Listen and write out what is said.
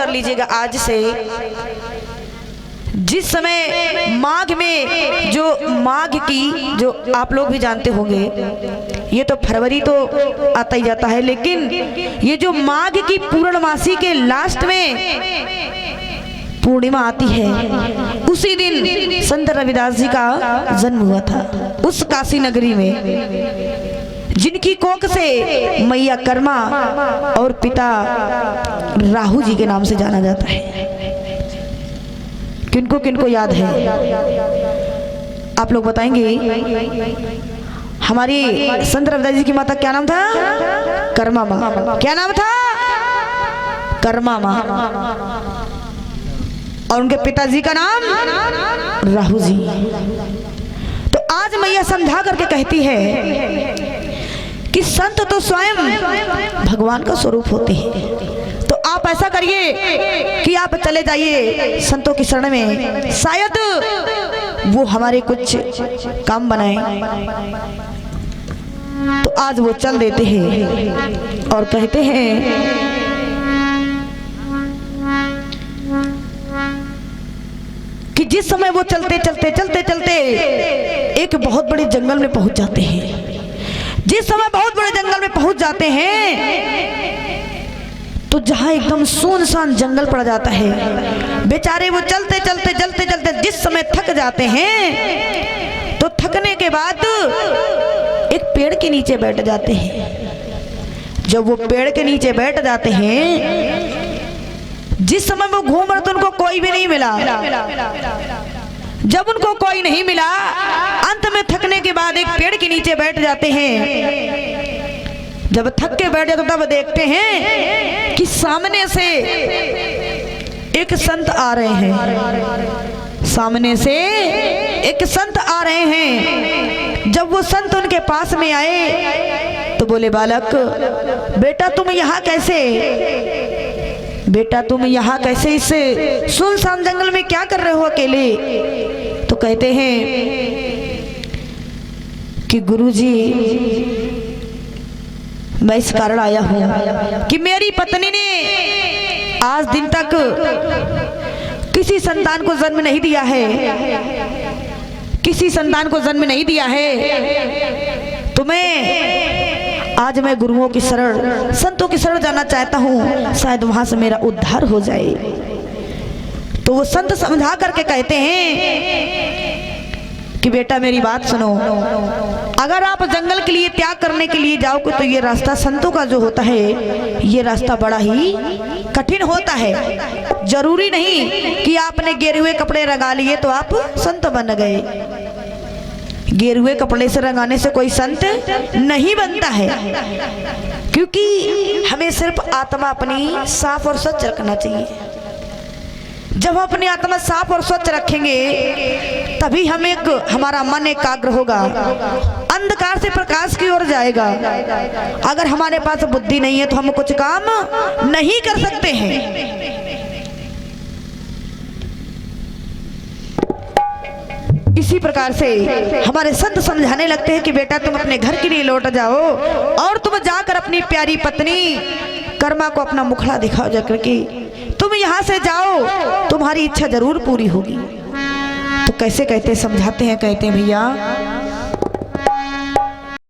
कर लीजिएगा, आज से जिस समय माघ में जो माघ की जो आप लोग भी जानते होंगे, ये तो फरवरी तो आता ही जाता है, लेकिन ये जो माघ की पूर्णमासी के लास्ट में पूर्णिमा आती है, उसी दिन संत रविदास जी का जन्म हुआ था उस काशी नगरी में, जिनकी कोख से मैया कर्मा और पिता राहु जी के नाम से जाना जाता है। किनको किनको याद है, आप लोग बताएंगे? हमारी संत रविदास जी की माता क्या नाम था? कर्मा माँ। क्या नाम था? कर्मा माँ। और उनके पिताजी का नाम राहु जी। तो आज मैया समझा करके कहती है कि संत तो स्वयं भगवान का स्वरूप होते हैं। तो आप ऐसा करिए कि आप चले जाइए संतों की शरण में, शायद वो हमारे कुछ काम बनाए। तो आज वो चल देते हैं और कहते हैं कि जिस समय वो चलते चलते चलते चलते एक बहुत बड़े जंगल में पहुंच जाते हैं। जिस समय बहुत बड़े जंगल में पहुंच जाते हैं तो जहां एकदम सुनसान जंगल पड़ जाता है, बेचारे वो चलते चलते चलते चलते जिस समय थक जाते हैं तो थकने के बाद एक पेड़ के नीचे बैठ जाते हैं। जब वो पेड़ के नीचे बैठ जाते हैं, जिस समय वो घूम रहे तो उनको कोई भी नहीं मिला। जब उनको कोई नहीं मिला, अंत में थकने के बाद एक पेड़ के नीचे बैठ जाते हैं। जब थक के बैठ जाते तो तब देखते हैं कि सामने से एक संत आ रहे हैं। सामने से एक संत आ रहे हैं। जब वो संत उनके पास में आए तो बोले, बालक बेटा तुम यहाँ कैसे? बेटा तुम यहाँ कैसे इस सुनसान जंगल में क्या कर रहे हो अकेले? तो कहते हैं कि गुरुजी मैं इस कारण आया हूँ कि मेरी पत्नी ने आज दिन तक किसी संतान को जन्म नहीं दिया है, किसी संतान को जन्म नहीं दिया है। तो आज मैं गुरुओं की शरण, संतों की शरण जाना चाहता हूँ, शायद वहां से मेरा उद्धार हो जाए। तो वो संत समझा करके कहते हैं कि बेटा मेरी बात सुनो, अगर आप जंगल के लिए त्याग करने के लिए जाओगे तो ये रास्ता संतों का जो होता है, ये रास्ता बड़ा ही कठिन होता है। जरूरी नहीं कि आपने गेरुए कपड़े रंगा लिए तो आप संत बन गए। गेरुए कपड़े से रंगाने से कोई संत नहीं बनता है, क्योंकि हमें सिर्फ आत्मा अपनी साफ और स्वच्छ रखना चाहिए। जब हम अपनी आत्मा साफ और स्वच्छ रखेंगे तभी हमारा मन एकाग्र होगा, अंधकार से प्रकाश की ओर जाएगा। अगर हमारे पास बुद्धि नहीं है तो हम कुछ काम नहीं कर सकते हैं। इसी प्रकार से हमारे संत समझाने लगते हैं कि बेटा तुम अपने घर के लिए लौट जाओ और तुम जाकर अपनी प्यारी पत्नी कर्मा को अपना मुखड़ा दिखाओ जाकर के, तुम यहाँ से जाओ, तुम्हारी इच्छा जरूर पूरी होगी। तो कैसे कहते समझाते हैं, कहते हैं भैया